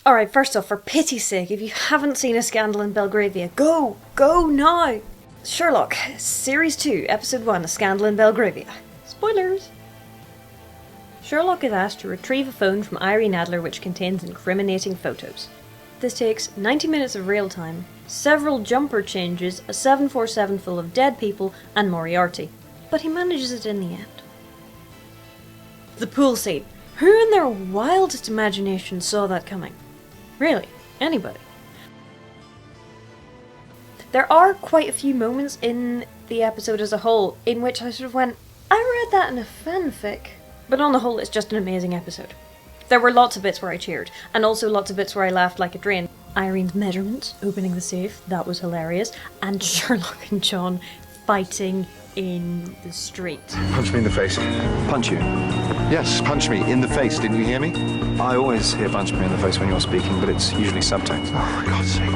Alright, first off, for pity's sake, if you haven't seen A Scandal in Belgravia, go! Go now! Sherlock, Series 2, Episode 1, A Scandal in Belgravia. Spoilers! Sherlock is asked to retrieve a phone from Irene Adler which contains incriminating photos. This takes 90 minutes of real time, several jumper changes, a 747 full of dead people, and Moriarty. But he manages it in the end. The pool scene. Who in their wildest imagination saw that coming? Really? Anybody? There are quite a few moments in the episode as a whole in which I sort of went, I read that in a fanfic. But on the whole, it's just an amazing episode. There were lots of bits where I cheered, and also lots of bits where I laughed like a drain. Irene's measurements, opening the safe, that was hilarious, and Sherlock and John fighting in the street. Punch me in the face. Punch you? Yes, punch me in the face. Didn't you hear me? I always hear punch me in the face when you're speaking, but it's usually subtext. Oh, for God's sake.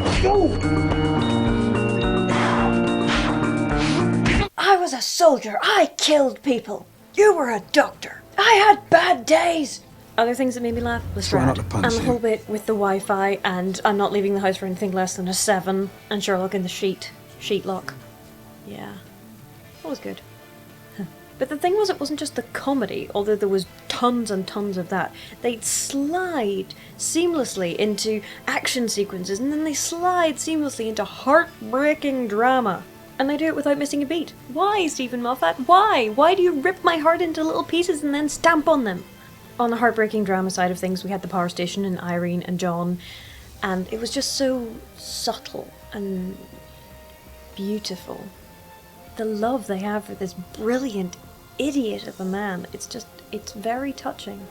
I was a soldier. I killed people. You were a doctor. I had bad days. Other things that made me laugh, Try not to Lestrade, punch and the you. whole bit with the Wi-Fi, and I'm not leaving the house for anything less than a 7, and Sherlock in the Sheetlock. Yeah, that was good. But the thing was, it wasn't just the comedy, although there was tons and tons of that. They'd slide seamlessly into action sequences, and then they slide seamlessly into heartbreaking drama. And they do it without missing a beat. Why, Stephen Moffat? Why? Why do you rip my heart into little pieces and then stamp on them? On the heartbreaking drama side of things, we had the power station and Irene and John, and it was just so subtle and beautiful. The love they have for this brilliant idiot of a man, it's very touching.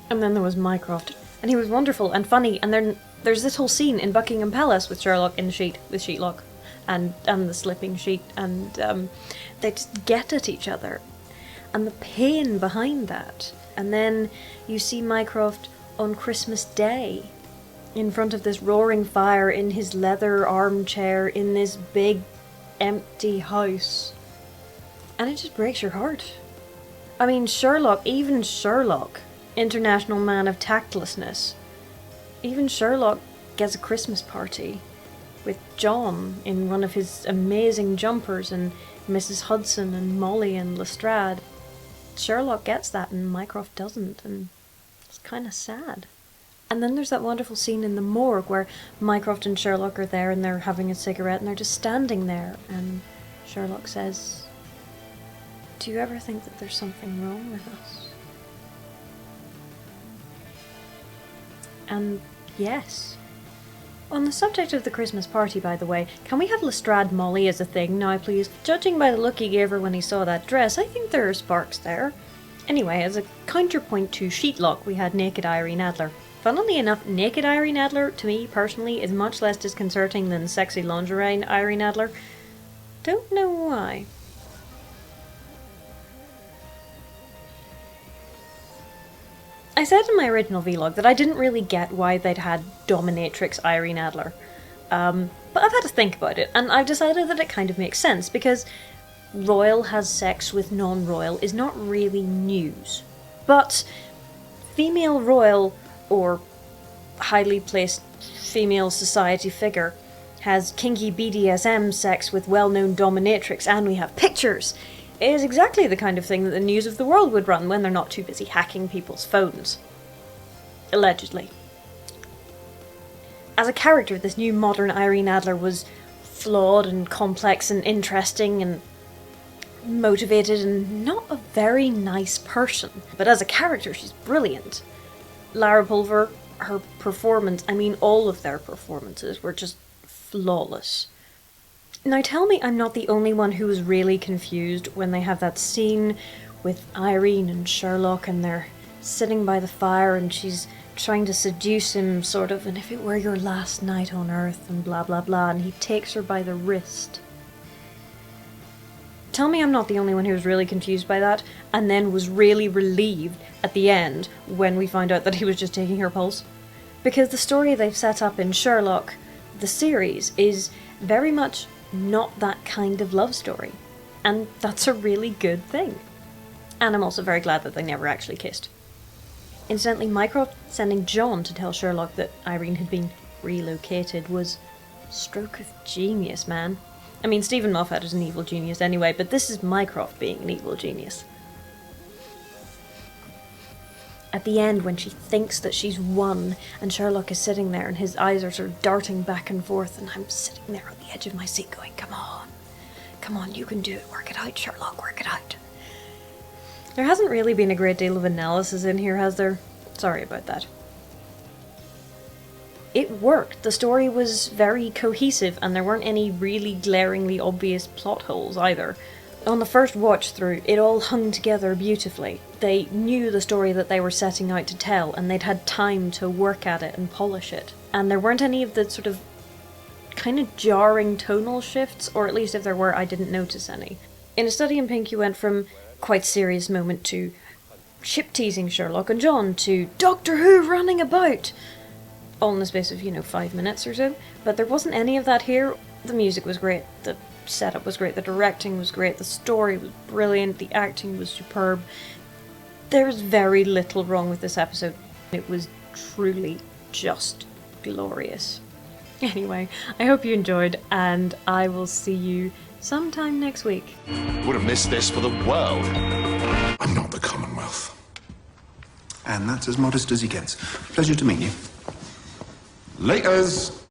And then there was Mycroft, and he was wonderful and funny, and then there's this whole scene in Buckingham Palace with Sherlock in the sheet, with Sheetlock, and the slipping sheet, and they just get at each other, and the pain behind that. And then you see Mycroft on Christmas Day, in front of this roaring fire, in his leather armchair, in this big empty house. And it just breaks your heart. I mean, Sherlock, even Sherlock, international man of tactlessness, even Sherlock gets a Christmas party with John in one of his amazing jumpers, and Mrs. Hudson and Molly and Lestrade. Sherlock gets that and Mycroft doesn't, and it's kind of sad. And then there's that wonderful scene in the morgue where Mycroft and Sherlock are there and they're having a cigarette and they're just standing there, and Sherlock says, "Do you ever think that there's something wrong with us?" And yes. On the subject of the Christmas party, by the way, can we have Lestrade Molly as a thing now, please? Judging by the look he gave her when he saw that dress, I think there are sparks there. Anyway, as a counterpoint to Sheetlock, we had Naked Irene Adler. Funnily enough, Naked Irene Adler, to me personally, is much less disconcerting than Sexy Lingerie Irene Adler. Don't know why. I said in my original vlog that I didn't really get why they'd had dominatrix Irene Adler. But I've had to think about it, and I've decided that it kind of makes sense, because royal has sex with non-royal is not really news. But female royal, or highly placed female society figure, has kinky BDSM sex with well-known dominatrix, and we have pictures, is exactly the kind of thing that the news of the world would run when they're not too busy hacking people's phones. Allegedly. As a character, this new modern Irene Adler was flawed and complex and interesting and motivated and not a very nice person. But as a character, she's brilliant. Lara Pulver, her performance, I mean all of their performances, were just flawless. Now tell me I'm not the only one who was really confused when they have that scene with Irene and Sherlock and they're sitting by the fire and she's trying to seduce him, sort of, and if it were your last night on Earth and blah blah blah, and he takes her by the wrist. Tell me I'm not the only one who was really confused by that, and then was really relieved at the end when we found out that he was just taking her pulse. Because the story they've set up in Sherlock, the series, is very much not that kind of love story. And that's a really good thing. And I'm also very glad that they never actually kissed. Incidentally, Mycroft sending John to tell Sherlock that Irene had been relocated was stroke of genius, man. I mean, Stephen Moffat is an evil genius anyway, but this is Mycroft being an evil genius. At the end, when she thinks that she's won, and Sherlock is sitting there and his eyes are sort of darting back and forth, and I'm sitting there on the edge of my seat going, come on, you can do it, work it out, Sherlock, work it out. There hasn't really been a great deal of analysis in here, has there? Sorry about that. It worked. The story was very cohesive, and there weren't any really glaringly obvious plot holes either. On the first watch through, it all hung together beautifully. They knew the story that they were setting out to tell, and they'd had time to work at it and polish it. And there weren't any of the sort of kind of jarring tonal shifts, or at least if there were, I didn't notice any. In A Study in Pink, you went from quite serious moment to ship-teasing Sherlock and John to Doctor Who running about, all in the space of, 5 minutes or so. But there wasn't any of that here. The music was great, the setup was great, the directing was great, the story was brilliant, the acting was superb. There's very little wrong with this episode. It was truly just glorious. Anyway, I hope you enjoyed, and I will see you sometime next week. Would have missed this for the world. I'm not the Commonwealth. And that's as modest as he gets. Pleasure to meet you. Laters!